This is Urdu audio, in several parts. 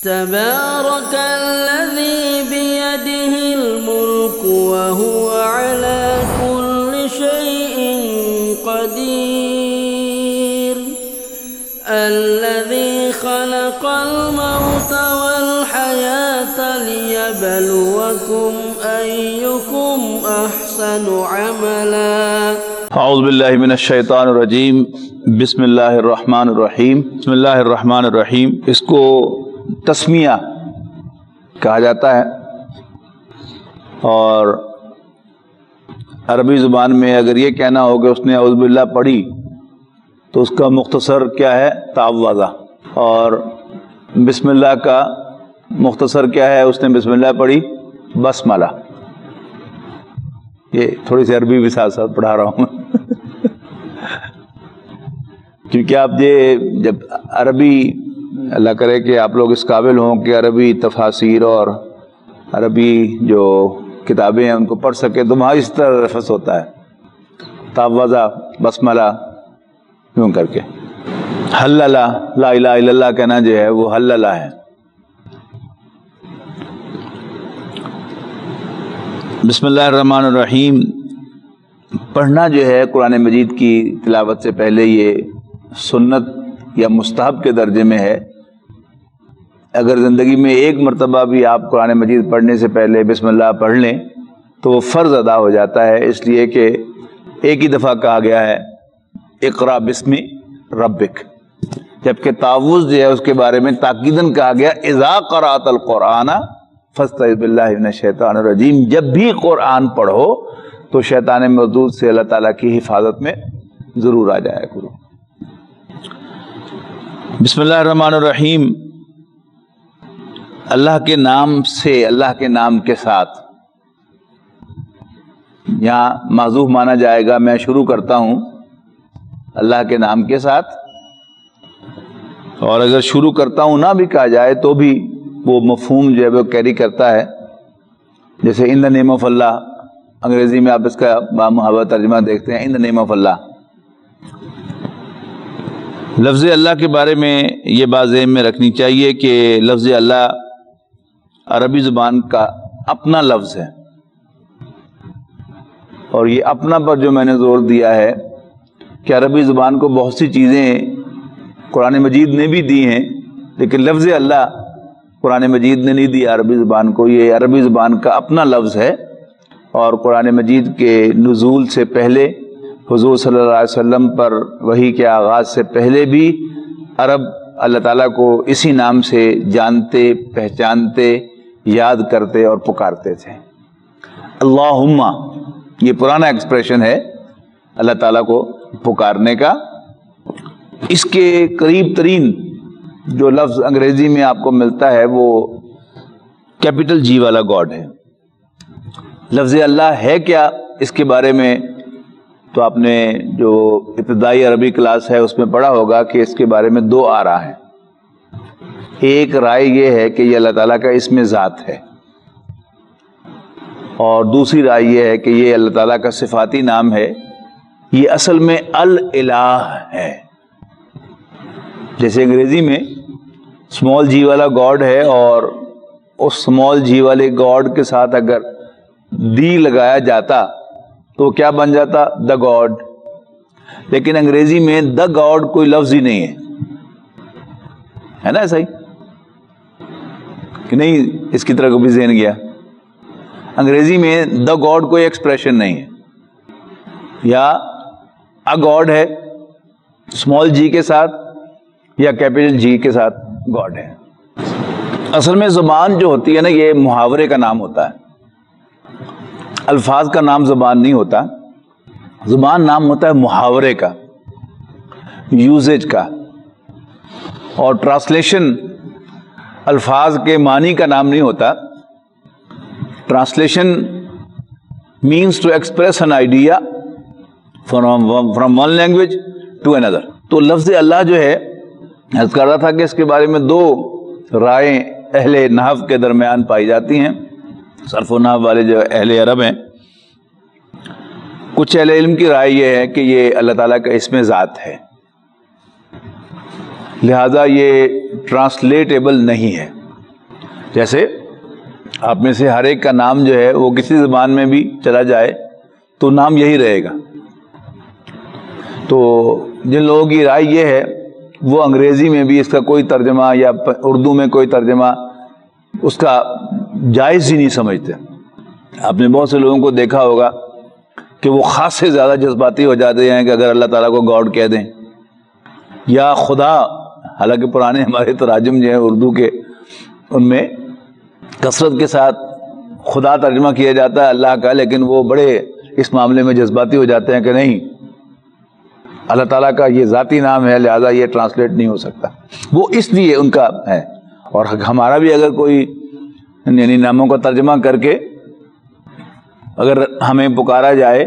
تبارك الذي بيده الملك وهو على كل شيء قدير الذي خلق الموت والحياة ليبلوكم أيكم أحسن عملا اعوذ باللہ من الشیطان الرجیم بسم اللہ الرحمن الرحیم بسم اللہ الرحمن الرحیم۔ اس کو تسمیہ کہا جاتا ہے، اور عربی زبان میں اگر یہ کہنا ہو کہ اس نے اعوذ باللہ پڑھی تو اس کا مختصر کیا ہے؟ تعوذہ۔ اور بسم اللہ کا مختصر کیا ہے؟ اس نے بسم اللہ پڑھی بسملہ۔ یہ تھوڑی سی عربی بھی ساتھ ساتھ پڑھا رہا ہوں کیونکہ آپ یہ جب عربی، اللہ کرے کہ آپ لوگ اس قابل ہوں کہ عربی تفاسیر اور عربی جو کتابیں ہیں ان کو پڑھ سکے تو وہاں اس طرح لفظ ہوتا ہے تعوذہ بسملہ یوں کر کے۔ حللہ لا الہ الا اللہ کہنا جو ہے وہ حللہ ہے۔ بسم اللہ الرحمن الرحیم پڑھنا جو ہے قرآن مجید کی تلاوت سے پہلے یہ سنت یا مستحب کے درجے میں ہے۔ اگر زندگی میں ایک مرتبہ بھی آپ قرآن مجید پڑھنے سے پہلے بسم اللہ پڑھ لیں تو وہ فرض ادا ہو جاتا ہے، اس لیے کہ ایک ہی دفعہ کہا گیا ہے اقرا بسم ربک، جبکہ تعوذ جو ہے اس کے بارے میں تاکیداً کہا گیا اذا قرأت القرآن فاستعذ باللہ من الشیطان الرجیم۔ جب بھی قرآن پڑھو تو شیطان مردود سے اللہ تعالیٰ کی حفاظت میں ضرور آ جایا کرو۔ بسم اللہ الرحمن الرحیم اللہ کے نام سے، اللہ کے نام کے ساتھ، یہاں معذوف مانا جائے گا، میں شروع کرتا ہوں اللہ کے نام کے ساتھ، اور اگر شروع کرتا ہوں نہ بھی کہا جائے تو بھی وہ مفہوم جو ہے وہ کیری کرتا ہے، جیسے ان دا نیم آف اللہ، انگریزی میں آپ اس کا بامحاورہ ترجمہ دیکھتے ہیں ان دا نیم آف اللہ۔ لفظ اللہ کے بارے میں یہ بات ذہن میں رکھنی چاہیے کہ لفظ اللہ عربی زبان کا اپنا لفظ ہے، اور یہ اپنا پر جو میں نے زور دیا ہے کہ عربی زبان کو بہت سی چیزیں قرآن مجید نے بھی دی ہیں، لیکن لفظ اللہ قرآن مجید نے نہیں دیا عربی زبان کو، یہ عربی زبان کا اپنا لفظ ہے۔ اور قرآن مجید کے نزول سے پہلے، حضور صلی اللہ علیہ وسلم پر وحی کے آغاز سے پہلے بھی عرب اللہ تعالیٰ کو اسی نام سے جانتے، پہچانتے، یاد کرتے اور پکارتے تھے۔ اللہم، یہ پرانا ایکسپریشن ہے اللہ تعالیٰ کو پکارنے کا۔ اس کے قریب ترین جو لفظ انگریزی میں آپ کو ملتا ہے وہ کیپٹل جی والا گاڈ ہے۔ لفظ اللہ ہے کیا، اس کے بارے میں تو آپ نے جو ابتدائی عربی کلاس ہے اس میں پڑھا ہوگا کہ اس کے بارے میں دو آراء ہیں۔ ایک رائے یہ ہے کہ یہ اللہ تعالیٰ کا اسم ذات ہے، اور دوسری رائے یہ ہے کہ یہ اللہ تعالیٰ کا صفاتی نام ہے۔ یہ اصل میں الالہ ہے، جیسے انگریزی میں اسمال جی والا گاڈ ہے، اور اس اسمال جی والے گاڈ کے ساتھ اگر دی لگایا جاتا تو کیا بن جاتا؟ The God. لیکن انگریزی میں دا گاڈ کوئی لفظ ہی نہیں ہے نا، ایسا ہی کہ نہیں؟ اس کی طرح کبھی ذہن گیا؟ انگریزی میں دا گاڈ کوئی ایکسپریشن نہیں ہے، یا ا گاڈ ہے اسمال جی کے ساتھ یا کیپٹل جی کے ساتھ گاڈ ہے۔ اصل میں زبان جو ہوتی ہے نا، یہ محاورے کا نام ہوتا ہے، الفاظ کا نام زبان نہیں ہوتا۔ زبان نام ہوتا ہے محاورے کا، یوزیج کا، اور ٹرانسلیشن الفاظ کے معنی کا نام نہیں ہوتا۔ Translation means to express an idea from one language to another۔ تو لفظ اللہ جو ہے، عرض کر رہا تھا کہ اس کے بارے میں دو رائے اہل نحو کے درمیان پائی جاتی ہیں، صرف و نحو والے جو اہل عرب ہیں۔ کچھ اہل علم کی رائے یہ ہے کہ یہ اللہ تعالیٰ کا اسم ذات ہے، لہذا یہ ٹرانسلیٹیبل نہیں ہے، جیسے آپ میں سے ہر ایک کا نام جو ہے وہ کسی زبان میں بھی چلا جائے تو نام یہی رہے گا. تو جن لوگوں کی رائے یہ ہے وہ انگریزی میں بھی اس کا کوئی ترجمہ یا اردو میں کوئی ترجمہ اس کا جائز ہی نہیں سمجھتے. آپ نے بہت سے لوگوں کو دیکھا ہوگا کہ وہ خاص سے زیادہ جذباتی ہو جاتے ہیں کہ اگر اللہ تعالیٰ کو گاڈ کہہ دیں یا خدا، حالانکہ پرانے ہمارے تراجم جو ہیں اردو کے ان میں کثرت کے ساتھ خدا ترجمہ کیا جاتا ہے اللہ کا، لیکن وہ بڑے اس معاملے میں جذباتی ہو جاتے ہیں کہ نہیں، اللہ تعالیٰ کا یہ ذاتی نام ہے لہذا یہ ٹرانسلیٹ نہیں ہو سکتا. وہ اس لیے ان کا ہے. اور ہمارا بھی اگر کوئی یعنی ناموں کا ترجمہ کر کے اگر ہمیں پکارا جائے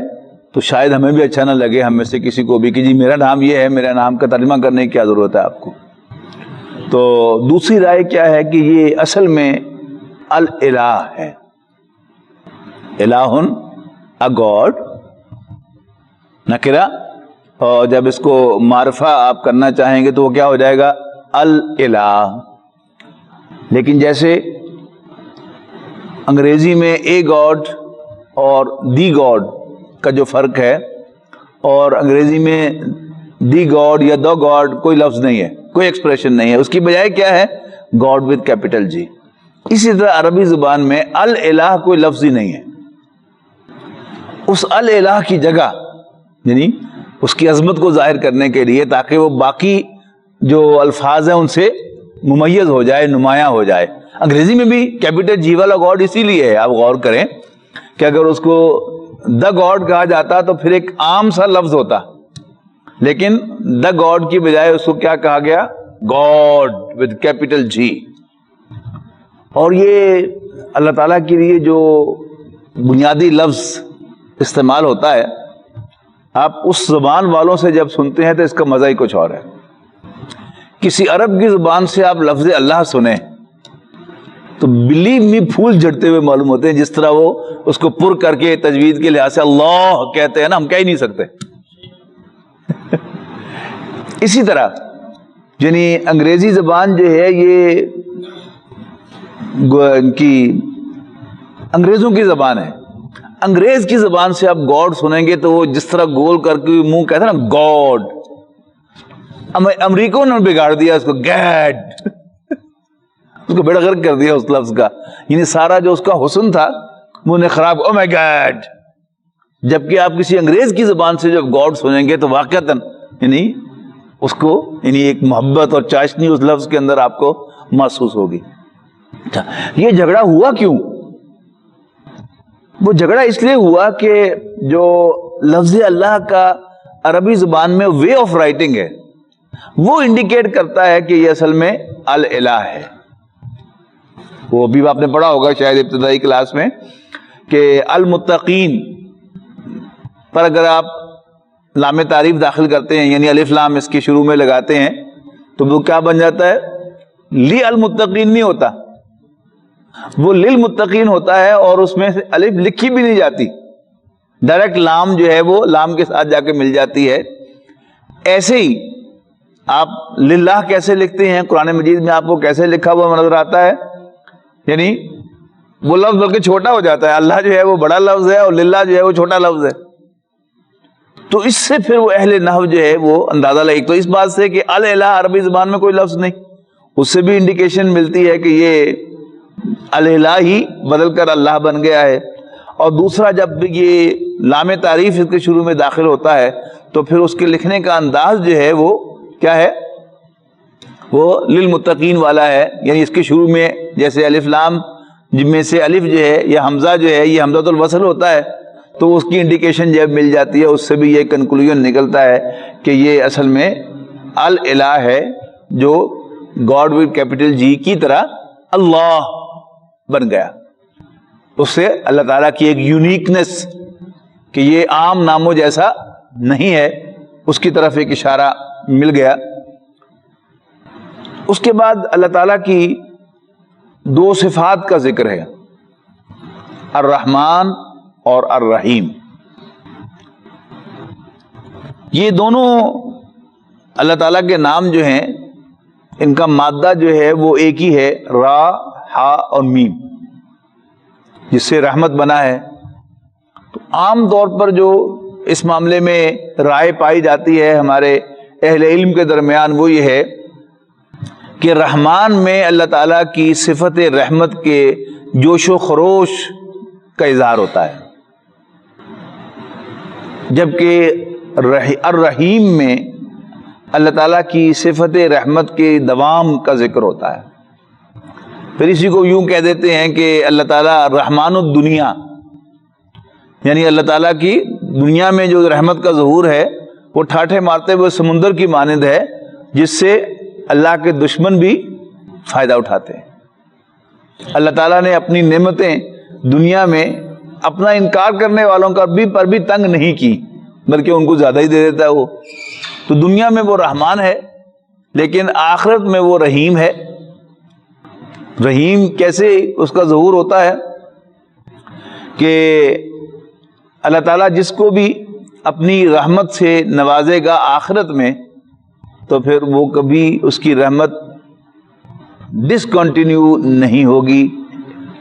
تو شاید ہمیں بھی اچھا نہ لگے، ہم میں سے کسی کو بھی، کہ جی میرا نام یہ ہے، میرا نام کا ترجمہ کرنے کی کیا ضرورت ہے آپ کو. تو دوسری رائے کیا ہے کہ یہ اصل میں الہ ہے، الہن اے گاڈ نکرہ، اور جب اس کو معرفہ آپ کرنا چاہیں گے تو وہ کیا ہو جائے گا؟ الہ. لیکن جیسے انگریزی میں اے گاڈ اور دی گاڈ کا جو فرق ہے، اور انگریزی میں دی گاڈ یا دا گاڈ کوئی لفظ نہیں ہے، کوئی ایکسپریشن نہیں ہے، اس کی بجائے کیا ہے؟ گاڈ ود کیپٹل جی. اسی طرح عربی زبان میں الہ کوئی لفظ ہی نہیں ہے. اس الہ کی جگہ یعنی اس کی عظمت کو ظاہر کرنے کے لیے تاکہ وہ باقی جو الفاظ ہیں ان سے ممیز ہو جائے، نمایاں ہو جائے. انگریزی میں بھی کیپٹل جی والا گاڈ اسی لیے ہے، آپ غور کریں کہ اگر اس کو دا گاڈ کہا جاتا تو پھر ایک عام سا لفظ ہوتا، لیکن دا گاڈ کی بجائے اس کو کیا کہا گیا؟ گاڈ ود کیپٹل جی. اور یہ اللہ تعالیٰ کے لیے جو بنیادی لفظ استعمال ہوتا ہے، آپ اس زبان والوں سے جب سنتے ہیں تو اس کا مزہ ہی کچھ اور ہے. کسی عرب کی زبان سے آپ لفظ اللہ سنیں تو بلیو می پھول جھڑتے ہوئے معلوم ہوتے ہیں، جس طرح وہ اس کو پر کر کے تجوید کے لحاظ سے اللہ کہتے ہیں نا، ہم کہہ ہی نہیں سکتے. اسی طرح یعنی انگریزی زبان جو ہے یہ ان کی انگریزوں کی زبان ہے. انگریز کی زبان سے آپ گاڈ سنیں گے تو وہ جس طرح گول کر کے منہ کہتے ہیں نا گاڈ، امریکوں نے بگاڑ دیا اس کو، گیڈ، اس کو بیڑا غرق کر دیا اس لفظ کا. یعنی سارا جو اس کا حسن تھا وہ انہیں خراب، او مائی گاڈ. جبکہ آپ کسی انگریز کی زبان سے جب گاڈ سنیں گے تو واقعتاً یعنی اس کو یعنی ایک محبت اور چاشنی اس لفظ کے اندر آپ کو محسوس ہوگی. یہ جھگڑا ہوا کیوں؟ وہ جھگڑا اس لیے ہوا کہ جو لفظ اللہ کا عربی زبان میں وے آف رائٹنگ ہے وہ انڈیکیٹ کرتا ہے کہ یہ اصل میں الہ ہے. وہ بھی آپ نے پڑھا ہوگا شاید ابتدائی کلاس میں کہ المتقین پر اگر آپ لام تعریف داخل کرتے ہیں یعنی الف لام اس کے شروع میں لگاتے ہیں تو وہ کیا بن جاتا ہے؟ لی المتقین نہیں ہوتا، وہ للمتقین ہوتا ہے، اور اس میں سے الف لکھی بھی نہیں جاتی، ڈائریکٹ لام جو ہے وہ لام کے ساتھ جا کے مل جاتی ہے. ایسے ہی آپ للہ کیسے لکھتے ہیں؟ قرآن مجید میں آپ کو کیسے لکھا ہوا نظر آتا ہے؟ یعنی وہ لفظ بلکہ چھوٹا ہو جاتا ہے، اللہ جو ہے وہ بڑا لفظ ہے اور للہ جو ہے وہ چھوٹا لفظ ہے. تو اس سے پھر وہ اہل نحو جو ہے وہ اندازہ لگے. تو اس بات سے کہ الہ عربی زبان میں کوئی لفظ نہیں، اس سے بھی انڈیکیشن ملتی ہے کہ یہ الہ ہی بدل کر اللہ بن گیا ہے. اور دوسرا جب یہ لام تعریف اس کے شروع میں داخل ہوتا ہے تو پھر اس کے لکھنے کا انداز جو ہے وہ کیا ہے؟ وہ للمتقین والا ہے. یعنی اس کے شروع میں جیسے الف لام جن میں سے الف جو ہے یا حمزہ جو ہے یہ حمزۃ الوصل ہوتا ہے تو اس کی انڈیکیشن جب مل جاتی ہے اس سے بھی یہ کنکلوژن نکلتا ہے کہ یہ اصل میں الہ ہے جو گاڈ ود کیپٹل جی کی طرح اللہ بن گیا. اس سے اللہ تعالیٰ کی ایک یونیکنس کہ یہ عام ناموں جیسا نہیں ہے اس کی طرف ایک اشارہ مل گیا. اس کے بعد اللہ تعالیٰ کی دو صفات کا ذکر ہے، الرحمن اور الرحیم. یہ دونوں اللہ تعالیٰ کے نام جو ہیں ان کا مادہ جو ہے وہ ایک ہی ہے، را ہا اور میم، جس سے رحمت بنا ہے. تو عام طور پر جو اس معاملے میں رائے پائی جاتی ہے ہمارے اہل علم کے درمیان وہ یہ ہے کہ رحمان میں اللہ تعالیٰ کی صفت رحمت کے جوش و خروش کا اظہار ہوتا ہے، جبکہ الرحیم میں اللہ تعالیٰ کی صفت رحمت کے دوام کا ذکر ہوتا ہے. پھر اسی کو یوں کہہ دیتے ہیں کہ اللہ تعالیٰ رحمان الدنیا، یعنی اللہ تعالیٰ کی دنیا میں جو رحمت کا ظہور ہے وہ ٹھاٹھے مارتے ہوئے سمندر کی مانند ہے، جس سے اللہ کے دشمن بھی فائدہ اٹھاتے ہیں. اللہ تعالیٰ نے اپنی نعمتیں دنیا میں اپنا انکار کرنے والوں کا پر بھی تنگ نہیں کی، بلکہ ان کو زیادہ ہی دے دیتا ہے وہ. تو دنیا میں وہ رحمان ہے، لیکن آخرت میں وہ رحیم ہے. رحیم کیسے اس کا ظہور ہوتا ہے کہ اللہ تعالیٰ جس کو بھی اپنی رحمت سے نوازے گا آخرت میں، تو پھر وہ کبھی اس کی رحمت ڈسکنٹینیو نہیں ہوگی،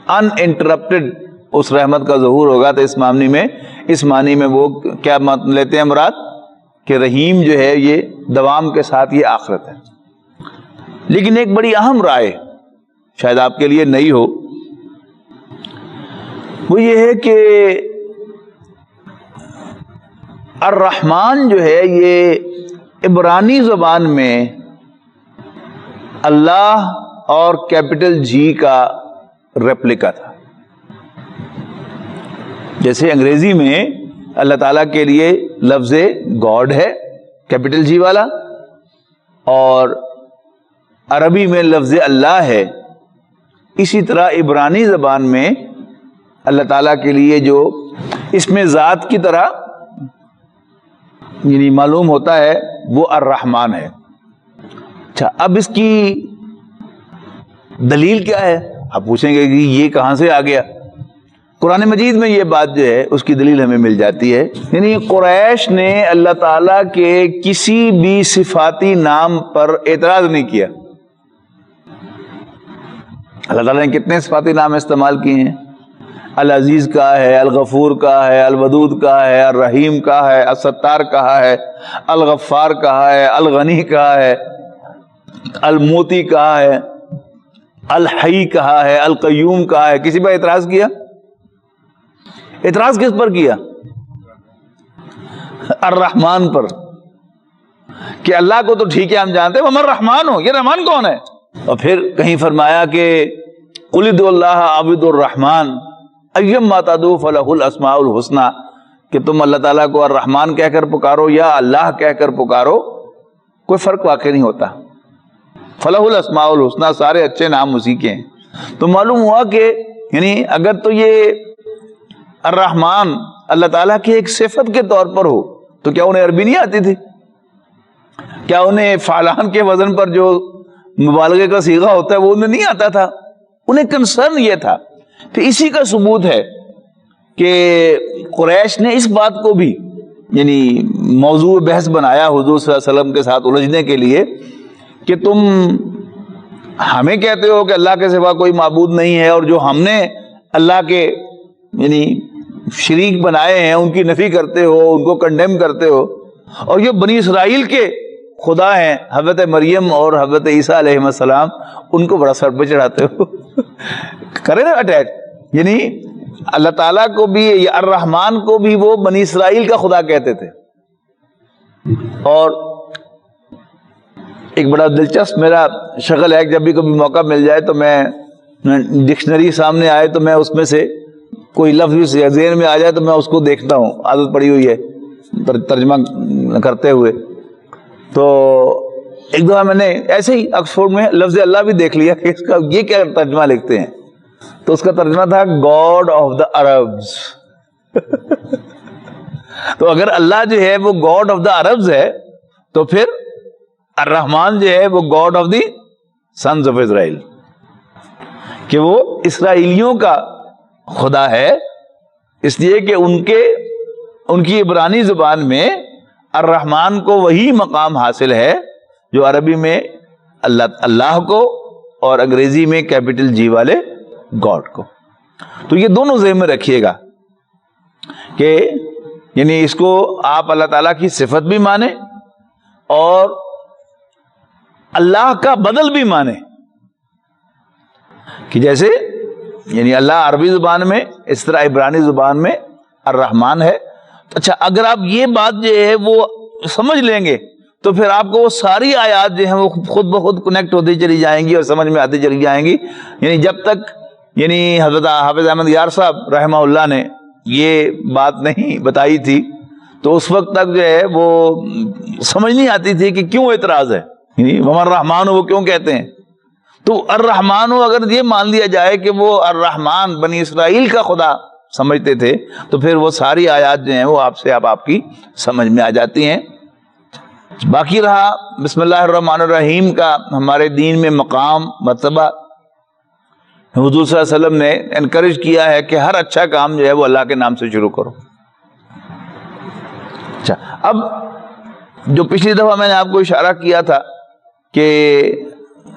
ان انٹرپٹڈ اس رحمت کا ظہور ہوگا. تو اس معنی میں وہ کیا لیتے ہیں مراد کہ رحیم جو ہے یہ دوام کے ساتھ یہ آخرت ہے. لیکن ایک بڑی اہم رائے شاید آپ کے لیے نئی ہو، وہ یہ ہے کہ الرحمن جو ہے یہ عبرانی زبان میں اللہ اور کیپٹل جی کا ریپلیکا تھا. جیسے انگریزی میں اللہ تعالیٰ کے لیے لفظ گاڈ ہے کیپٹل جی والا، اور عربی میں لفظ اللہ ہے. اسی طرح عبرانی زبان میں اللہ تعالیٰ کے لیے جو اس میں ذات کی طرح یعنی معلوم ہوتا ہے وہ الرحمن ہے. اچھا، اب اس کی دلیل کیا ہے؟ آپ پوچھیں گے کہ یہ کہاں سے آ گیا؟ قرآن مجید میں یہ بات جو ہے اس کی دلیل ہمیں مل جاتی ہے. یعنی قریش نے اللہ تعالیٰ کے کسی بھی صفاتی نام پر اعتراض نہیں کیا. اللہ تعالیٰ نے کتنے صفاتی نام استعمال کیے ہیں؟ العزیز کہا ہے، الغفور کہا ہے، الودود کہا ہے، الرحیم کہا ہے، الستار کہا ہے، الغفار کہا ہے، الغنی کہا ہے، الموتی کہا ہے، الحی کہا ہے، القیوم کہا ہے. کسی پر اعتراض کیا؟ اعتراض کس پر کیا؟ الرحمن پر، کہ اللہ کو تو ٹھیک ہے ہم جانتے ہیں، ہم الرحمن ہو، یہ رحمان کون ہے؟ اور پھر کہیں فرمایا کہ قل ادعوا اللہ عبدوا الرحمن ایما تدعوا فلہ الاسماء الحسنی، کہ تم اللہ تعالیٰ کو الرحمن کہہ کر پکارو یا اللہ کہہ کر پکارو، کوئی فرق واقع نہیں ہوتا. فلہ الاسماء الحسنی، سارے اچھے نام اسی کے ہیں. تو معلوم ہوا کہ یعنی اگر تو یہ الرحمن اللہ تعالیٰ کی ایک صفت کے طور پر ہو تو کیا انہیں عربی نہیں آتی تھی؟ کیا انہیں فعلان کے وزن پر جو مبالغے کا صیغہ ہوتا ہے وہ انہیں نہیں آتا تھا؟ انہیں کنسرن یہ تھا. پھر اسی کا ثبوت ہے کہ قریش نے اس بات کو بھی یعنی موضوع بحث بنایا حضور صلی اللہ علیہ وسلم کے ساتھ الجھنے کے لیے کہ تم ہمیں کہتے ہو کہ اللہ کے سوا کوئی معبود نہیں ہے، اور جو ہم نے اللہ کے یعنی شریک بنائے ہیں ان کی نفی کرتے ہو، ان کو کنڈیم کرتے ہو، اور یہ بنی اسرائیل کے خدا ہیں حضرت مریم اور حضرت عیسیٰ علیہ السلام، ان کو بڑا سر پہ چڑھاتے ہو. کرے نا اٹیچ. یعنی اللہ تعالیٰ کو بھی الرحمن کو بھی وہ بنی اسرائیل کا خدا کہتے تھے. اور ایک بڑا دلچسپ میرا شغل ہے، جب بھی کبھی موقع مل جائے تو میں ڈکشنری سامنے آئے تو میں اس میں سے کوئی لفظ ذہن میں آ جائے تو میں اس کو دیکھتا ہوں، عادت پڑی ہوئی ہے ترجمہ کرتے ہوئے. تو ایک دفعہ میں نے ایسے ہی آکسفورڈ میں لفظ اللہ بھی دیکھ لیا کہ اس کا یہ کیا ترجمہ لکھتے ہیں، تو اس کا ترجمہ تھا گاڈ آف دا عربز. تو اگر اللہ جو ہے وہ گاڈ آف دا عربز ہے تو پھر الرحمن جو ہے وہ God of the sons of Israel, کہ وہ اسرائیلیوں کا خدا ہے. اس لیے کہ ان کی عبرانی زبان میں الرحمن کو وہی مقام حاصل ہے جو عربی میں اللہ کو اور انگریزی میں کیپٹل جی والے گاڈ کو. تو یہ دونوں ذہن میں رکھیے گا کہ یعنی اس کو آپ اللہ تعالیٰ کی صفت بھی مانیں اور اللہ کا بدل بھی مانیں. کہ جیسے یعنی اللہ عربی زبان میں اس طرح عبرانی زبان میں الرحمن ہے. اچھا اگر آپ یہ بات جو ہے وہ سمجھ لیں گے تو پھر آپ کو وہ ساری آیات جو ہیں وہ خود بخود کنیکٹ ہوتی چلی جائیں گی اور سمجھ میں آتی چلی جائیں گی. یعنی جب تک یعنی حضرت حافظ احمد یار صاحب رحمہ اللہ نے یہ بات نہیں بتائی تھی تو اس وقت تک جو ہے وہ سمجھ نہیں آتی تھی کہ کیوں اعتراض ہے. یعنی وما الرحمن وہ کیوں کہتے ہیں. تو الرحمن اگر یہ مان لیا جائے کہ وہ الرحمن بنی اسرائیل کا خدا سمجھتے تھے تو پھر وہ ساری آیات جو ہیں وہ آپ کی سمجھ میں آ جاتی ہیں. باقی رہا بسم اللہ الرحمن الرحیم کا ہمارے دین میں مقام مرتبہ. حضور صلی اللہ علیہ وسلم نے انکریج کیا ہے کہ ہر اچھا کام جو ہے وہ اللہ کے نام سے شروع کرو. اچھا اب جو پچھلی دفعہ میں نے آپ کو اشارہ کیا تھا کہ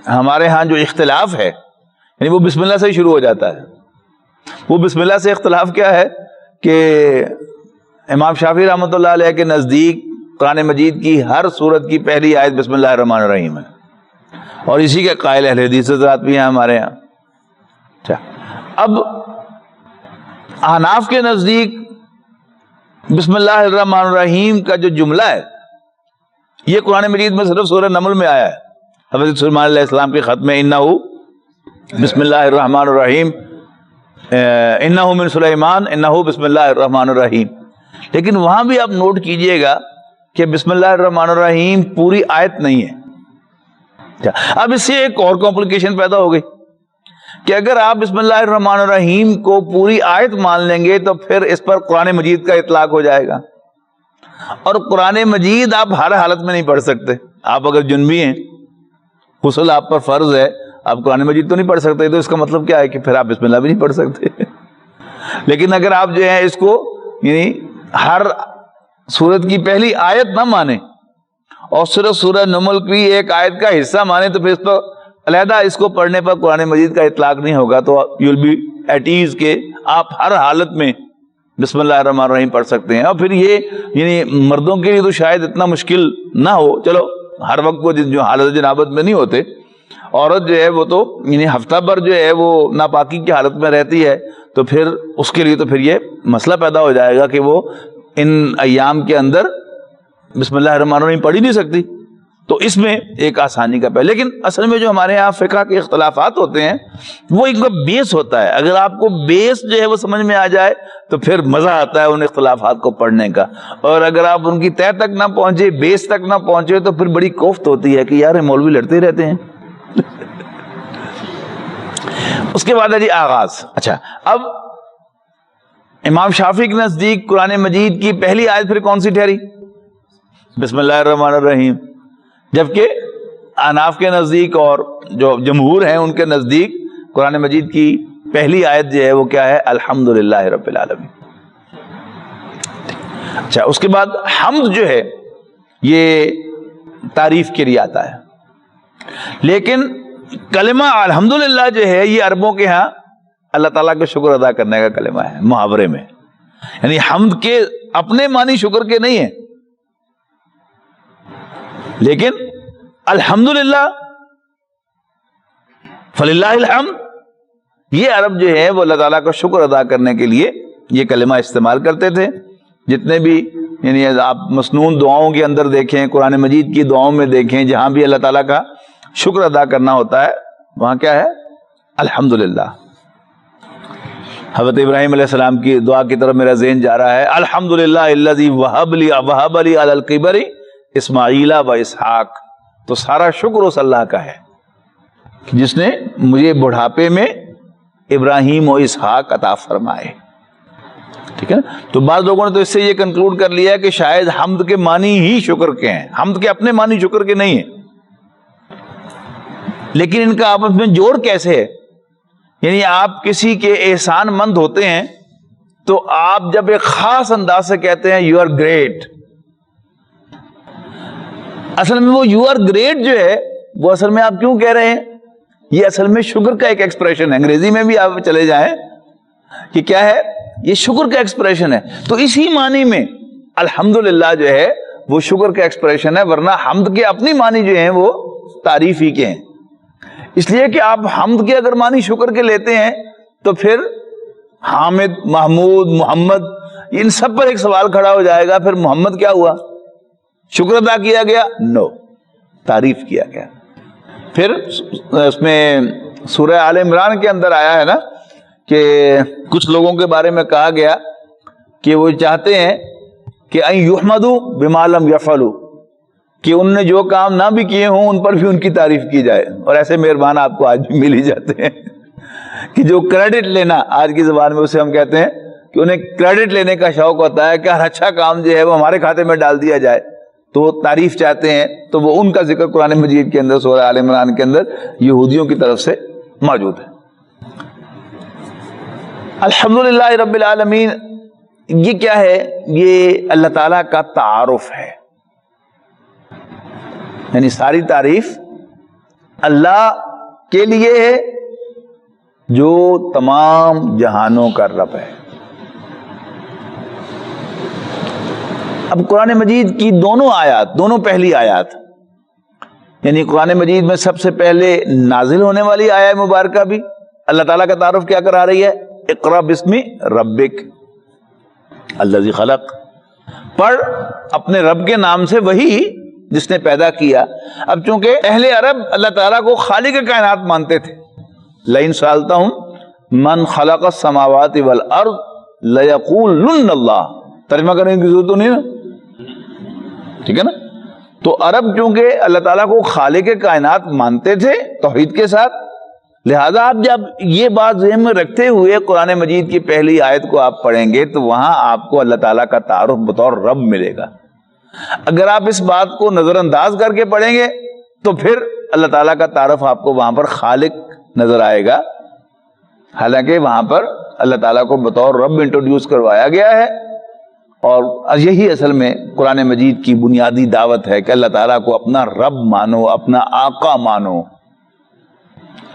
ہمارے ہاں جو اختلاف ہے یعنی وہ بسم اللہ سے ہی شروع ہو جاتا ہے. وہ بسم اللہ سے اختلاف کیا ہے کہ امام شافعی رحمۃ اللہ علیہ کے نزدیک قرآن مجید کی ہر سورت کی پہلی آیت بسم اللہ الرحمن الرحیم ہے اور اسی کے قائل اہل حدیث حضرات بھی ہیں ہمارے یہاں. اچھا اب احناف کے نزدیک بسم اللہ الرحمن الرحیم کا جو جملہ ہے یہ قرآن مجید میں صرف سورہ نمل میں آیا ہے. حضرت سلیمان علیہ السلام کے خط میں انہو بسم اللہ الرحمن الرحیم انہو من سلیمان انہو بسم اللہ الرحمن الرحیم. لیکن وہاں بھی آپ نوٹ کیجئے گا کہ بسم اللہ الرحمن الرحیم پوری آیت نہیں ہے. اب اس سے ایک اور کمپلیکیشن پیدا ہو گئی کہ اگر آپ بسم اللہ الرحمن الرحیم کو پوری آیت مان لیں گے تو پھر اس پر قرآن مجید کا اطلاق ہو جائے گا اور قرآن مجید آپ ہر حالت میں نہیں پڑھ سکتے. آپ اگر جنبی ہیں غسل آپ پر فرض ہے آپ قرآن مجید تو نہیں پڑھ سکتے تو اس کا مطلب کیا ہے کہ پھر آپ بسم اللہ بھی نہیں پڑھ سکتے. لیکن اگر آپ جو ہے اس کو یعنی ہر سورت کی پہلی آیت نہ مانے اور صرف سورہ نمل کی ایک آیت کا حصہ مانے تو پھر اس پر علیحدہ اس کو پڑھنے پر قرآن مجید کا اطلاق نہیں ہوگا. تو you will be at ease کہ آپ ہر حالت میں بسم اللہ الرحمن الرحیم پڑھ سکتے ہیں. اور پھر یہ یعنی مردوں کے لیے تو شاید اتنا مشکل نہ ہو. چلو ہر وقت وہ جو حالت جنابت میں نہیں ہوتے عورت جو ہے وہ تو یعنی ہفتہ بھر جو ہے وہ ناپاکی کی حالت میں رہتی ہے تو پھر اس کے لیے تو پھر یہ مسئلہ پیدا ہو جائے گا کہ وہ ان ایام کے اندر بسم اللہ الرحمن الرحیم پڑھ ہی نہیں سکتی. تو اس میں ایک آسانی کا لیکن اصل میں جو ہمارے یہاں فقہ کے اختلافات ہوتے ہیں وہ ایک بیس ہوتا ہے. اگر آپ کو بیس جو ہے وہ سمجھ میں آ جائے تو پھر مزہ آتا ہے ان اختلافات کو پڑھنے کا. اور اگر آپ ان کی تہ تک نہ پہنچے بیس تک نہ پہنچے تو پھر بڑی کوفت ہوتی ہے کہ یار مولوی لڑتے رہتے ہیں. اس کے بعد ہے جی آغاز. اچھا اب امام شافعی کے نزدیک قرآن مجید کی پہلی آیت پھر کون سی ٹھہری؟ بسم اللہ الرحمن الرحیم. جبکہ احناف کے نزدیک اور جو جمہور ہیں ان کے نزدیک قرآن مجید کی پہلی آیت جو ہے وہ کیا ہے؟ الحمدللہ رب العالمین. اچھا اس کے بعد حمد جو ہے یہ تعریف کے لیے آتا ہے لیکن کلمہ الحمدللہ جو ہے یہ عربوں کے ہاں اللہ تعالیٰ کا شکر ادا کرنے کا کلمہ ہے محاورے میں. یعنی حمد کے اپنے معنی شکر کے نہیں ہیں لیکن الحمدللہ فللہ الحمد یہ عرب جو ہے وہ اللہ تعالیٰ کا شکر ادا کرنے کے لیے یہ کلمہ استعمال کرتے تھے. جتنے بھی یعنی آپ مسنون دعاؤں کے اندر دیکھیں قرآن مجید کی دعاؤں میں دیکھیں جہاں بھی اللہ تعالیٰ کا شکر ادا کرنا ہوتا ہے وہاں کیا ہے؟ الحمدللہ. حضرت ابراہیم علیہ السلام کی دعا کی طرف میرا ذہن جا رہا ہے الحمدللہ الذی وہب لی علی الکبر اسماعیل و اسحاق. تو سارا شکر اس اللہ کا ہے جس نے مجھے بڑھاپے میں ابراہیم و اسحاق عطا فرمائے. ٹھیک ہے نا. تو بعض لوگوں نے تو اس سے یہ کنکلوڈ کر لیا کہ شاید حمد کے معنی ہی شکر کے ہیں. حمد کے اپنے معنی شکر کے نہیں ہیں لیکن ان کا آپس میں جوڑ کیسے ہے؟ یعنی آپ کسی کے احسان مند ہوتے ہیں تو آپ جب ایک خاص انداز سے کہتے ہیں یو آر گریٹ. اصل میں وہ یو آر گریٹ جو ہے وہ اصل میں آپ کیوں کہہ رہے ہیں یہ اصل میں شکر کا ایک ایکسپریشن ہے. انگریزی میں بھی آپ چلے جائیں کہ کیا ہے, یہ شکر کا ایکسپریشن ہے. تو اسی معنی میں الحمدللہ جو ہے وہ شکر کا ایکسپریشن ہے, ورنہ حمد کے اپنی معنی جو ہیں وہ تعریف ہی کے ہیں. اس لیے کہ آپ حمد کے اگر معنی شکر کے لیتے ہیں تو پھر حامد, محمود, محمد, ان سب پر ایک سوال کھڑا ہو جائے گا. پھر محمد کیا ہوا؟ شکر ادا کیا گیا؟ نو, تعریف کیا گیا. پھر اس میں سورہ آل عمران کے اندر آیا ہے نا کہ کچھ لوگوں کے بارے میں کہا گیا کہ وہ چاہتے ہیں کہ ان یحمدوا بما لم یفعلوا, کہ ان نے جو کام نہ بھی کیے ہوں ان پر بھی ان کی تعریف کی جائے. اور ایسے مہربان آپ کو آج بھی مل ہی جاتے ہیں کہ جو کریڈٹ لینا, آج کی زبان میں اسے ہم کہتے ہیں کہ انہیں کریڈٹ لینے کا شوق ہوتا ہے کہ ہر اچھا کام جو ہے وہ ہمارے کھاتے میں ڈال دیا جائے, تو وہ تعریف چاہتے ہیں. تو وہ ان کا ذکر قرآن مجید کے اندر سورہ آل عمران کے اندر یہودیوں کی طرف سے موجود ہے. الحمدللہ رب العالمین, یہ کیا ہے؟ یہ اللہ تعالیٰ کا تعارف ہے. یعنی ساری تعریف اللہ کے لیے ہے جو تمام جہانوں کا رب ہے. اب قرآن مجید کی دونوں آیات, دونوں پہلی آیات, یعنی قرآن مجید میں سب سے پہلے نازل ہونے والی آیت مبارکہ بھی اللہ تعالیٰ کا تعارف کیا کرا رہی ہے؟ اقرأ باسم ربک الذی خلق, پڑھ اپنے رب کے نام سے وہی جس نے پیدا کیا. اب چونکہ اہل عرب اللہ تعالیٰ کو خالق کائنات مانتے تھے, لئن سألتہم من خلق السماوات والارض لیقولن اللہ, ترجمہ کرنے کی ضرورت تو نہیں نا, ٹھیک ہے نا. تو عرب چونکہ اللہ تعالیٰ کو خالق کائنات مانتے تھے توحید کے ساتھ, لہذا آپ جب یہ بات ذہن میں رکھتے ہوئے قرآن مجید کی پہلی آیت کو آپ پڑھیں گے تو وہاں آپ کو اللہ تعالیٰ کا تعارف بطور رب ملے گا. اگر آپ اس بات کو نظر انداز کر کے پڑھیں گے تو پھر اللہ تعالیٰ کا تعارف آپ کو وہاں پر خالق نظر آئے گا, حالانکہ وہاں پر اللہ تعالیٰ کو بطور رب انٹروڈیوس کروایا گیا ہے. اور یہی اصل میں قرآن مجید کی بنیادی دعوت ہے کہ اللہ تعالیٰ کو اپنا رب مانو, اپنا آقا مانو,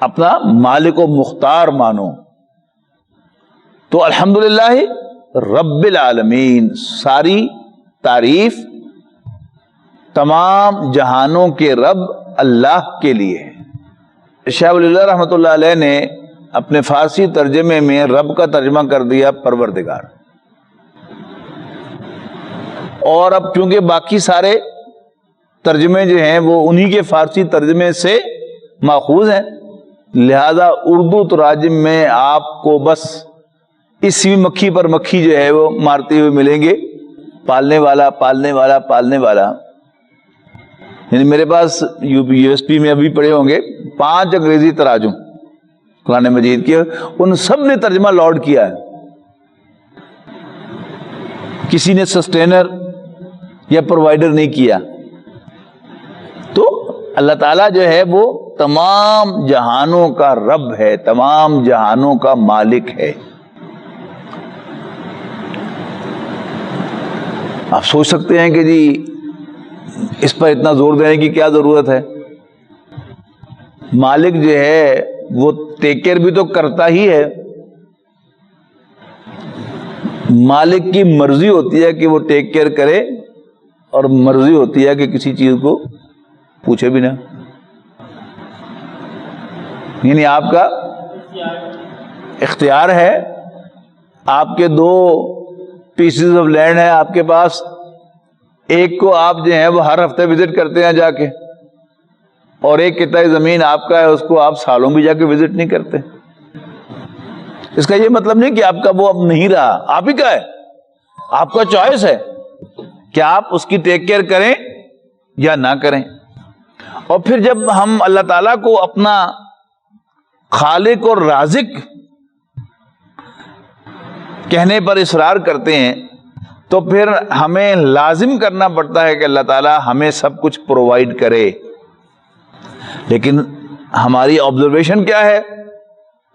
اپنا مالک و مختار مانو. تو الحمدللہ رب العالمین, ساری تعریف تمام جہانوں کے رب اللہ کے لیے ہے. شاہ ولی اللہ رحمۃ اللہ علیہ نے اپنے فارسی ترجمے میں رب کا ترجمہ کر دیا پروردگار. اور اب چونکہ باقی سارے ترجمے جو ہیں وہ انہی کے فارسی ترجمے سے ماخوذ ہیں, لہذا اردو تراجم میں آپ کو بس اسی مکھی پر مکھی جو ہے وہ مارتے ہوئے ملیں گے, پالنے والا پالنے والا پالنے والا. یعنی میرے پاس یو ایس پی میں ابھی پڑے ہوں گے 5 انگریزی تراجم قرآن مجید کے, ان سب نے ترجمہ لارڈ کیا ہے. کسی نے سسٹینر یا پرووائڈر نہیں کیا. تو اللہ تعالیٰ جو ہے وہ تمام جہانوں کا رب ہے, تمام جہانوں کا مالک ہے. آپ سوچ سکتے ہیں کہ جی اس پر اتنا زور دینے کی کیا ضرورت ہے؟ مالک جو ہے وہ ٹیک کیئر بھی تو کرتا ہی ہے. مالک کی مرضی ہوتی ہے کہ وہ ٹیک کیئر کرے, اور مرضی ہوتی ہے کہ کسی چیز کو پوچھے بھی نہ. یعنی آپ کا اختیار ہے, آپ کے 2 پیسز آف لینڈ ہیں آپ کے پاس, ایک کو آپ جو ہیں وہ ہر ہفتے وزٹ کرتے ہیں جا کے, اور ایک قطعہ زمین آپ کا ہے اس کو آپ سالوں بھی جا کے وزٹ نہیں کرتے. اس کا یہ مطلب نہیں کہ آپ کا وہ اب نہیں رہا, آپ ہی کا ہے, آپ کا چوائس ہے کہ آپ اس کی ٹیک کیئر کریں یا نہ کریں. اور پھر جب ہم اللہ تعالیٰ کو اپنا خالق اور رازق کہنے پر اصرار کرتے ہیں تو پھر ہمیں لازم کرنا پڑتا ہے کہ اللہ تعالیٰ ہمیں سب کچھ پرووائڈ کرے. لیکن ہماری آبزرویشن کیا ہے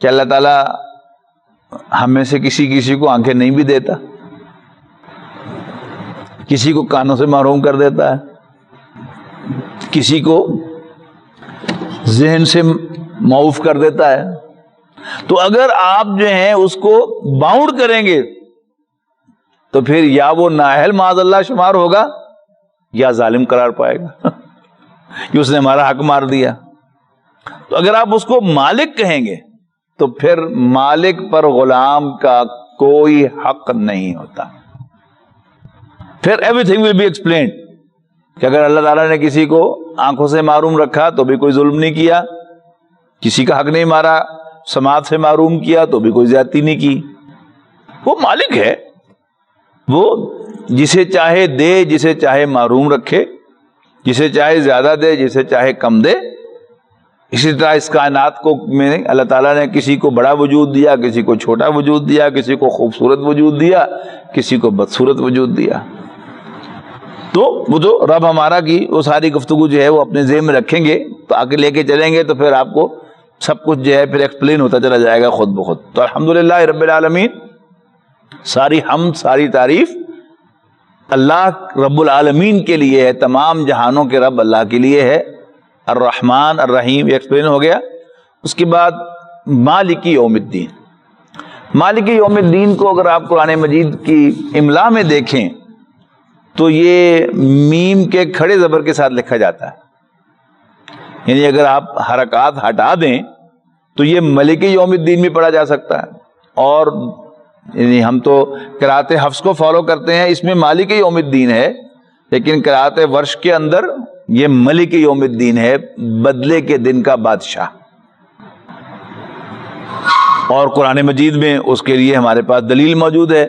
کہ اللہ تعالیٰ ہم میں سے کسی کو آنکھیں نہیں بھی دیتا, کسی کو کانوں سے محروم کر دیتا ہے, کسی کو ذہن سے معاف کر دیتا ہے. تو اگر آپ جو ہیں اس کو باؤنڈ کریں گے تو پھر یا وہ نااہل معاذ اللہ شمار ہوگا یا ظالم قرار پائے گا کہ اس نے ہمارا حق مار دیا. تو اگر آپ اس کو مالک کہیں گے تو پھر مالک پر غلام کا کوئی حق نہیں ہوتا. پھر everything will be explained کہ اگر اللہ تعالیٰ نے کسی کو آنکھوں سے معروم رکھا تو بھی کوئی ظلم نہیں کیا, کسی کا حق نہیں مارا, سماعت سے معروم کیا تو بھی کوئی زیادتی نہیں کی. وہ مالک ہے, وہ جسے چاہے دے, جسے چاہے معروم رکھے, جسے چاہے زیادہ دے, جسے چاہے کم دے. اسی طرح اس کائنات کو میں اللہ تعالیٰ نے کسی کو بڑا وجود دیا, کسی کو چھوٹا وجود دیا, کسی کو خوبصورت وجود دیا, کسی کو بدصورت وجود دیا. تو وہ جو رب ہمارا کی وہ ساری گفتگو جو ہے وہ اپنے ذہن میں رکھیں گے تو آگے لے کے چلیں گے تو پھر آپ کو سب کچھ جو ہے پھر ایکسپلین ہوتا چلا جائے گا خود بخود. تو الحمدللہ رب العالمین, ساری حمد ساری تعریف اللہ رب العالمین کے لیے ہے, تمام جہانوں کے رب اللہ کے لیے ہے. الرحمن الرحیم یہ ایکسپلین ہو گیا. اس کے بعد مالک یوم الدین. مالک یوم الدین کو اگر آپ قرآن مجید کی املا میں دیکھیں تو یہ میم کے کھڑے زبر کے ساتھ لکھا جاتا ہے. یعنی اگر آپ حرکات ہٹا دیں تو یہ ملک یوم الدین بھی پڑھا جا سکتا ہے. اور یعنی ہم تو قرأت حفص کو فالو کرتے ہیں, اس میں مالک یوم الدین ہے, لیکن قرأت ورش کے اندر یہ ملک یوم الدین ہے, بدلے کے دن کا بادشاہ. اور قرآن مجید میں اس کے لیے ہمارے پاس دلیل موجود ہے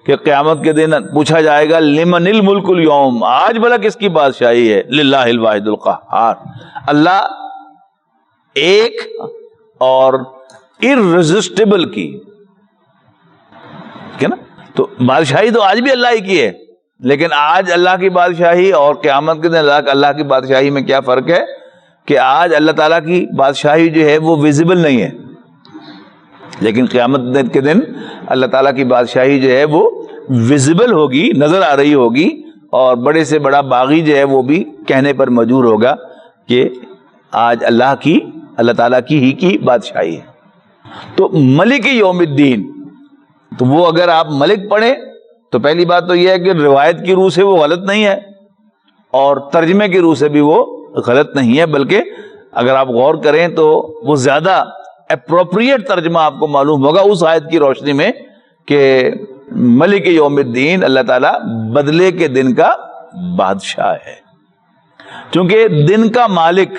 کہ قیامت کے دن پوچھا جائے گا لمن الملک اليوم, آج بھلا کس کی بادشاہی ہے؟ للہ الواحد القہار, اللہ ایک اور irresistible کی. نا تو بادشاہی تو آج بھی اللہ ہی کی ہے, لیکن آج اللہ کی بادشاہی اور قیامت کے دن اللہ کی بادشاہی میں کیا فرق ہے کہ آج اللہ تعالیٰ کی بادشاہی جو ہے وہ ویزیبل نہیں ہے, لیکن قیامت کے دن اللہ تعالیٰ کی بادشاہی جو ہے وہ ویزیبل ہوگی, نظر آ رہی ہوگی, اور بڑے سے بڑا باغی جو ہے وہ بھی کہنے پر مجبور ہوگا کہ آج اللہ تعالیٰ کی ہی کی بادشاہی ہے. تو ملک یوم الدین, تو وہ اگر آپ ملک پڑھیں تو پہلی بات تو یہ ہے کہ روایت کی روح سے وہ غلط نہیں ہے اور ترجمے کی روح سے بھی وہ غلط نہیں ہے, بلکہ اگر آپ غور کریں تو وہ زیادہ اپروپریٹ ترجمہ آپ کو معلوم ہوگا اس آیت کی روشنی میں کہ ملک یوم الدین اللہ تعالیٰ بدلے کے دن کا بادشاہ ہے. چونکہ دن کا مالک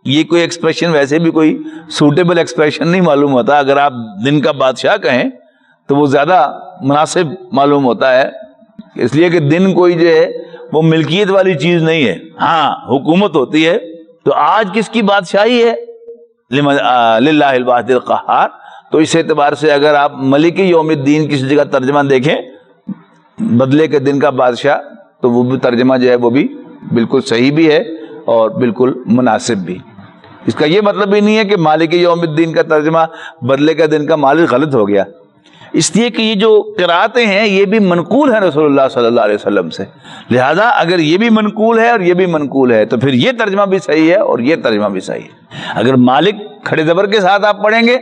یہ کوئی ایکسپریشن ویسے بھی کوئی سوٹیبل ایکسپریشن نہیں معلوم ہوتا. اگر آپ دن کا بادشاہ کہیں تو وہ زیادہ مناسب معلوم ہوتا ہے, اس لیے کہ دن کوئی جو ہے وہ ملکیت والی چیز نہیں ہے, ہاں حکومت ہوتی ہے. تو آج کس کی بادشاہی ہے؟ للہ الواحد القہار. تو اس اعتبار سے اگر آپ ملک یوم الدین کسی جگہ ترجمہ دیکھیں بدلے کے دن کا بادشاہ, تو وہ بھی ترجمہ جو ہے وہ بھی بالکل صحیح بھی ہے اور بالکل مناسب بھی. اس کا یہ مطلب ہی نہیں ہے کہ مالک یوم الدین کا ترجمہ بدلے کا دن کا مالک غلط ہو گیا, اس لیے کہ یہ جو قراتیں ہیں یہ بھی منقول ہیں رسول اللہ صلی اللہ علیہ وسلم سے. لہذا اگر یہ بھی منقول ہے اور یہ بھی منقول ہے تو پھر یہ ترجمہ بھی صحیح ہے اور یہ ترجمہ بھی صحیح ہے. اگر مالک کھڑے زبر کے ساتھ آپ پڑھیں گے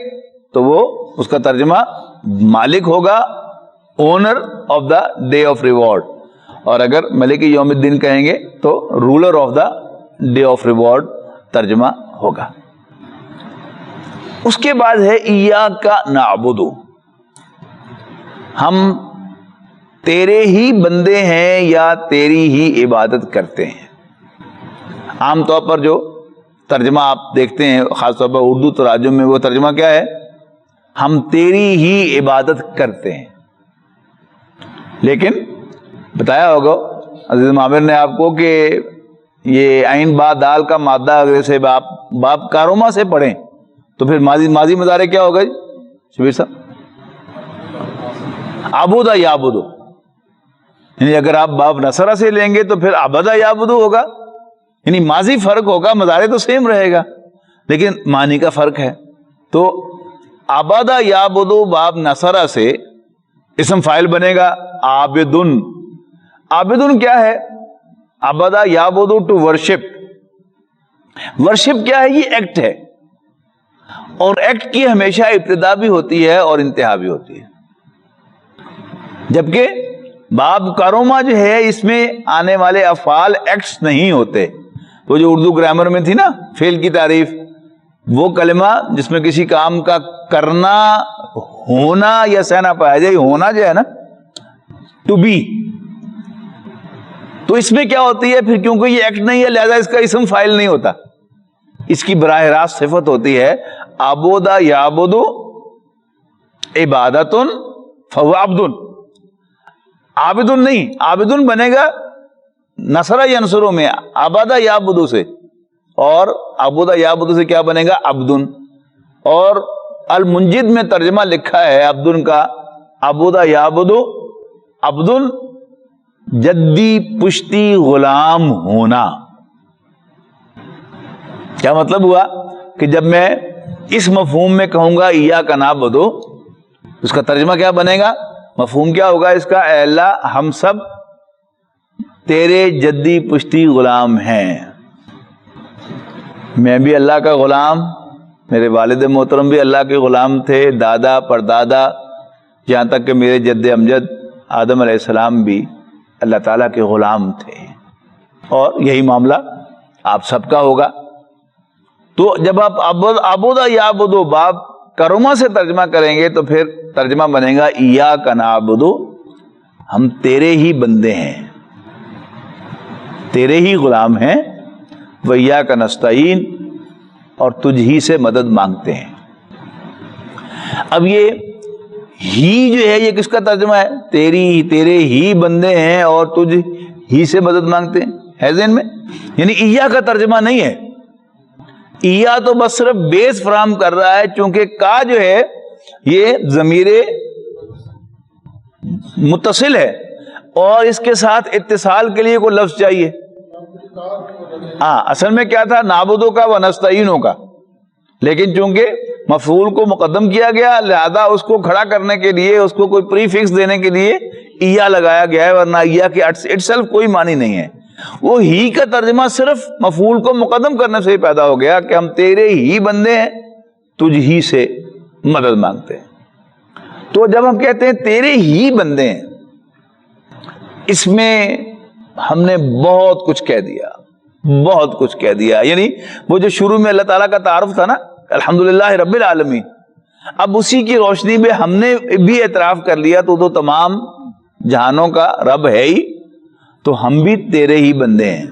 تو وہ اس کا ترجمہ مالک ہوگا, owner of the day of reward, اور اگر ملک یوم الدین کہیں گے تو ruler of the day of reward ترجمہ ہوگا. اس کے بعد ہے ایاک نعبد, ہم تیرے ہی بندے ہیں یا تیری ہی عبادت کرتے ہیں. عام طور پر جو ترجمہ آپ دیکھتے ہیں خاص طور پر اردو تراجم میں وہ ترجمہ کیا ہے؟ ہم تیری ہی عبادت کرتے ہیں. لیکن بتایا ہوگا عزیز عامر نے آپ کو کہ یہ عین با دال کا مادہ اگر سے باپ کاروما سے پڑھیں تو پھر ماضی مضارع کیا ہوگا شبیر صاحب؟ عبودہ یعبدو. یعنی اگر آپ باب نصرہ سے لیں گے تو پھر عبدہ یعبدو ہوگا, یعنی ماضی فرق ہوگا, مضارع تو سیم رہے گا لیکن معنی کا فرق ہے. تو عبدہ یعبدو باب نصرہ سے اسم فاعل بنے گا عابدن. عابدن کیا ہے؟ عبدہ یعبدو ٹو ورشپ. ورشپ کیا ہے؟ یہ ایکٹ ہے. اور ایکٹ کی ہمیشہ ابتدا بھی ہوتی ہے اور انتہا بھی ہوتی ہے. جبکہ باب کروما جو ہے اس میں آنے والے افعال ایکٹس نہیں ہوتے. وہ جو اردو گرامر میں تھی نا فعل کی تعریف، وہ کلمہ جس میں کسی کام کا کرنا، ہونا یا سہنا پایا جائے، ہونا جو ہے نا ٹو بی، تو اس میں کیا ہوتی ہے پھر، کیونکہ یہ ایکٹ نہیں ہے لہذا اس کا اسم فاعل نہیں ہوتا، اس کی براہ راست صفت ہوتی ہے عبودہ یعبدو عبادتن فہو عبدن. عابدن نہیں، عابدن بنے گا نصرہ ینصرو میں عبادہ یعبدو سے، اور عبودہ یعبدو سے کیا بنے گا عبدن. اور المنجد میں ترجمہ لکھا ہے عبدن کا، عبودہ یعبدو عبدن جدی پشتی غلام ہونا. کیا مطلب ہوا کہ جب میں اس مفہوم میں کہوں گا ایاک نعبدو، اس کا ترجمہ کیا بنے گا، مفہوم کیا ہوگا اس کا، اے اللہ ہم سب تیرے جدی پشتی غلام ہیں. میں بھی اللہ کا غلام، میرے والد محترم بھی اللہ کے غلام تھے، دادا پردادا، یہاں تک کہ میرے جد امجد آدم علیہ السلام بھی اللہ تعالیٰ کے غلام تھے، اور یہی معاملہ آپ سب کا ہوگا. تو جب آپ عبودہ یعبدو باب کرما سے ترجمہ کریں گے تو پھر ترجمہ بنے گا ایاک نعبدو، ہم تیرے ہی بندے ہیں، تیرے ہی غلام ہیں، وایاک نستعین، اور تجھ ہی سے مدد مانگتے ہیں. اب یہ ہی جو ہے یہ کس کا ترجمہ ہے، تیرے ہی بندے ہیں اور تجھ ہی سے مدد مانگتے ہیں، ہے ذہن میں؟ یعنی ایا کا ترجمہ نہیں ہے، ایا تو بس صرف بیس فراہم کر رہا ہے، چونکہ کا جو ہے یہ ضمیر متصل ہے اور اس کے ساتھ اتصال کے لیے کوئی لفظ چاہیے. ہاں اصل میں کیا تھا، نعبدو کا و نستعینو کا، لیکن چونکہ مفعول کو مقدم کیا گیا لہذا اس کو کھڑا کرنے کے لیے، اس کو کوئی پری فکس دینے کے لیے ایا لگایا گیا ہے، ورنہ ایا کے اٹ سیلف کوئی معنی نہیں ہے. وہ ہی کا ترجمہ صرف مفعول کو مقدم کرنے سے ہی پیدا ہو گیا کہ ہم تیرے ہی بندے ہیں، تجھ ہی سے مدد مانگتے ہیں. تو جب ہم کہتے ہیں تیرے ہی بندے ہیں، اس میں ہم نے بہت کچھ کہہ دیا، بہت کچھ کہہ دیا. یعنی وہ جو شروع میں اللہ تعالیٰ کا تعارف تھا نا، الحمدللہ رب العالمین، اب اسی کی روشنی میں ہم نے بھی اعتراف کر لیا تو تمام جہانوں کا رب ہے ہی، تو ہم بھی تیرے ہی بندے ہیں.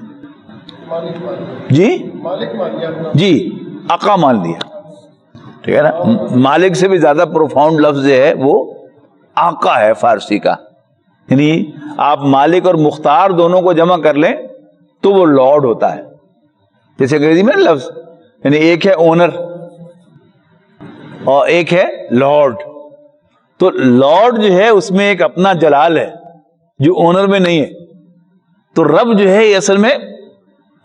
جی آقا مان لیا، ٹھیک ہے نا. مالک سے بھی زیادہ پروفاؤنڈ لفظ ہے وہ آقا ہے فارسی کا. یعنی آپ مالک اور مختار دونوں کو جمع کر لیں تو وہ لارڈ ہوتا ہے. جیسے انگریزی میں لفظ، یعنی ایک ہے اونر اور ایک ہے لارڈ. تو لارڈ جو ہے اس میں ایک اپنا جلال ہے جو اونر میں نہیں ہے. تو رب جو ہے یہ اصل میں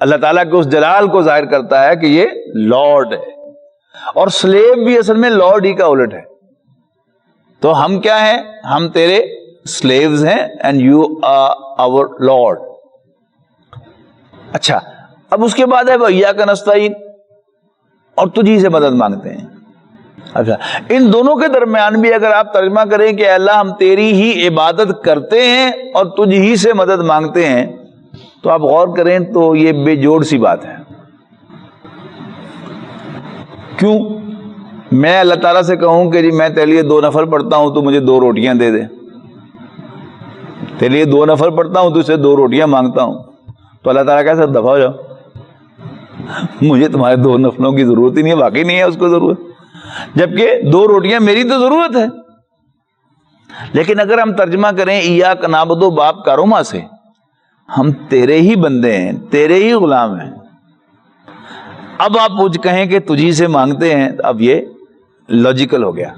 اللہ تعالیٰ کے اس جلال کو ظاہر کرتا ہے کہ یہ لارڈ ہے. اور سلیو بھی اصل میں لارڈ ہی کا الٹ ہے. تو ہم کیا ہیں، ہم تیرے سلیوز ہیں، and you are our lord. اچھا اب اس کے بعد ہے وایاک نستعین، اور تجھی سے مدد مانگتے ہیں. اچھا ان دونوں کے درمیان بھی اگر آپ ترجمہ کریں کہ اللہ ہم تیری ہی عبادت کرتے ہیں اور تجھ ہی سے مدد مانگتے ہیں، تو آپ غور کریں تو یہ بے جوڑ سی بات ہے. کیوں؟ میں اللہ تعالیٰ سے کہوں کہ جی میں تیرے لیے 2 نفل پڑھتا ہوں تو مجھے 2 روٹیاں دے دے، تیرے لیے 2 نفل پڑھتا ہوں تو اسے 2 روٹیاں مانگتا ہوں، تو اللہ تعالیٰ کہتا ہے دفع ہو جاؤ، مجھے تمہارے 2 نفلوں کی ضرورت ہی نہیں ہے، واقعی نہیں ہے اس کو ضرورت، جبکہ 2 روٹیاں میری تو ضرورت ہے. لیکن اگر ہم ترجمہ کریں ایاک نعبدو باب کروما سے، ہم تیرے ہی بندے ہیں، تیرے ہی غلام ہیں. اب آپ مجھ کہیں کہ تجھی سے مانگتے ہیں، اب یہ لاجیکل ہو گیا،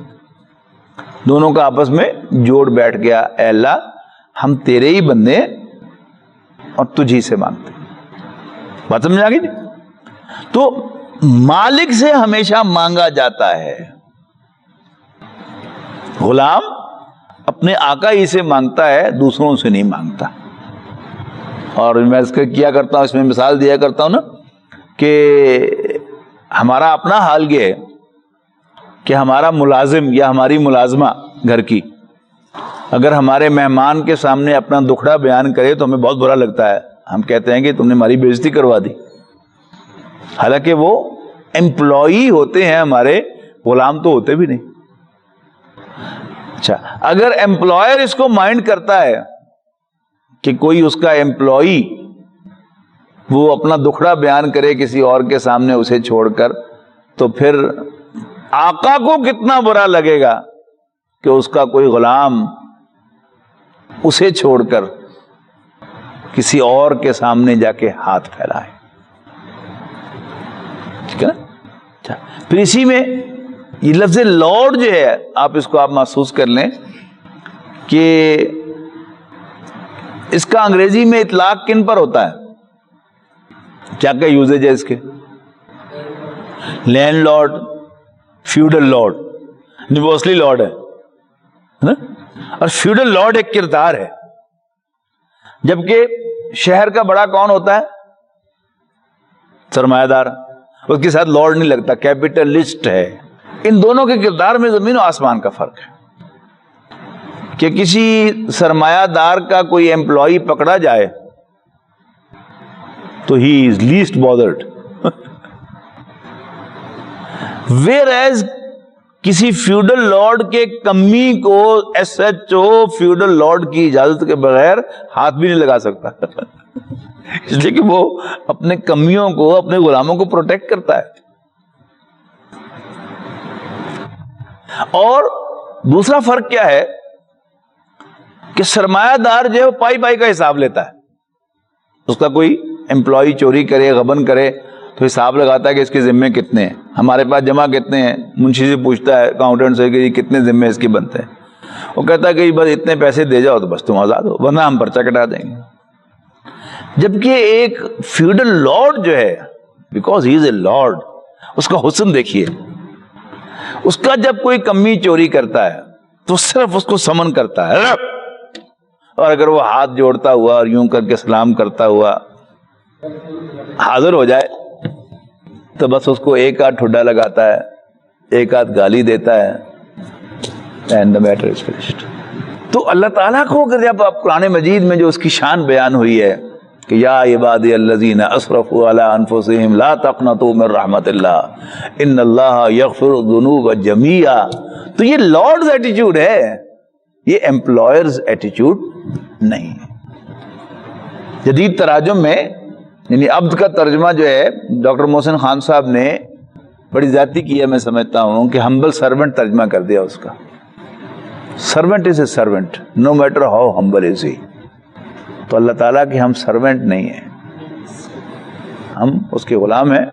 دونوں کا آپس میں جوڑ بیٹھ گیا. اے اللہ ہم تیرے ہی بندے ہیں اور تجھی سے مانگتے ہیں. بات سمجھ آ گئی جی؟ تو مالک سے ہمیشہ مانگا جاتا ہے، غلام اپنے آقا ہی سے مانگتا ہے، دوسروں سے نہیں مانگتا. اور میں اس کا کیا کرتا ہوں، اس میں مثال دیا کرتا ہوں نا کہ ہمارا اپنا حال یہ ہے کہ ہمارا ملازم یا ہماری ملازمہ گھر کی اگر ہمارے مہمان کے سامنے اپنا دکھڑا بیان کرے تو ہمیں بہت برا لگتا ہے. ہم کہتے ہیں کہ تم نے ہماری بے عزتی کروا دی. حالانکہ وہ امپلائی ہوتے ہیں ہمارے، غلام تو ہوتے بھی نہیں. اچھا، اگر امپلائر اس کو مائنڈ کرتا ہے کہ کوئی اس کا امپلائی وہ اپنا دکھڑا بیان کرے کسی اور کے سامنے اسے چھوڑ کر، تو پھر آقا کو کتنا برا لگے گا کہ اس کا کوئی غلام اسے چھوڑ کر کسی اور کے سامنے جا کے ہاتھ پھیلائے. ٹھیک ہے نا؟ اچھا، پھر اسی میں یہ لفظ لارڈ جو ہے، آپ اس کو آپ محسوس کر لیں کہ اس کا انگریزی میں اطلاق کن پر ہوتا ہے؟ کیا کیا یوزیج ہے اس کے؟ لینڈ لارڈ، فیوڈل لارڈ، نیوسلی لارڈ ہے نا؟ اور فیوڈل لارڈ ایک کردار ہے. جبکہ شہر کا بڑا کون ہوتا ہے؟ سرمایہ دار. اس کے ساتھ لارڈ نہیں لگتا، کیپٹلسٹ ہے. ان دونوں کے کردار میں زمین و آسمان کا فرق ہے کہ کسی سرمایہ دار کا کوئی امپلائی پکڑا جائے تو he is least bothered, whereas ایز کسی فیوڈل لارڈ کے کمی کو S H O feudal lord کی اجازت کے بغیر ہاتھ بھی نہیں لگا سکتا اس لیے کہ وہ اپنے کمیوں کو، اپنے غلاموں کو پروٹیکٹ کرتا ہے. اور دوسرا فرق کیا ہے کہ سرمایہ دار جو ہے وہ پائی پائی کا حساب لیتا ہے. اس کا کوئی امپلائی چوری کرے، غبن کرے تو حساب لگاتا ہے کہ اس کے ذمے کتنے ہیں، ہمارے پاس جمع کتنے ہیں. منشی سے پوچھتا ہے، اکاؤنٹنٹ سے، کہ یہ کتنے ذمے اس کے بنتے ہیں. وہ کہتا ہے کہ بس اتنے پیسے دے جاؤ تو بس تم آزاد ہو، ورنہ ہم پرچہ کٹا دیں گے. جبکہ ایک فیوڈل لارڈ جو ہے، because he is a lot, اس کا حسن دیکھیے. اس کا جب کوئی کمی چوری کرتا ہے تو صرف اس کو سمن کرتا ہے، اور اگر وہ ہاتھ جوڑتا ہوا اور یوں کر کے سلام کرتا ہوا حاضر ہو جائے تو بس اس کو ایک آدھ ٹھڈا لگاتا ہے، ایک آدھ گالی دیتا ہے، and the matter is finished. تو اللہ تعالیٰ کو اگر جب آپ قرآن مجید میں جو اس کی شان بیان ہوئی ہے کہ یا عبادی الذین اسرفوا علی انفسہم لا تقنطوا من رحمت اللہ ان اللہ یغفر الذنوب جمیعا، تو یہ لارڈز ایٹیچیوڈ ہے، یہ امپلائرز ایٹیچیوڈ نہیں. جدید تراجم میں یعنی عبد کا ترجمہ جو ہے ڈاکٹر محسن خان صاحب نے بڑی زیادتی کی ہے، میں سمجھتا ہوں کہ ہمبل سرونٹ ترجمہ کر دیا اس کا. Servant is a servant no matter how humble is he. تو اللہ تعالیٰ کے ہم سرونٹ نہیں ہیں، ہم اس کے غلام ہیں.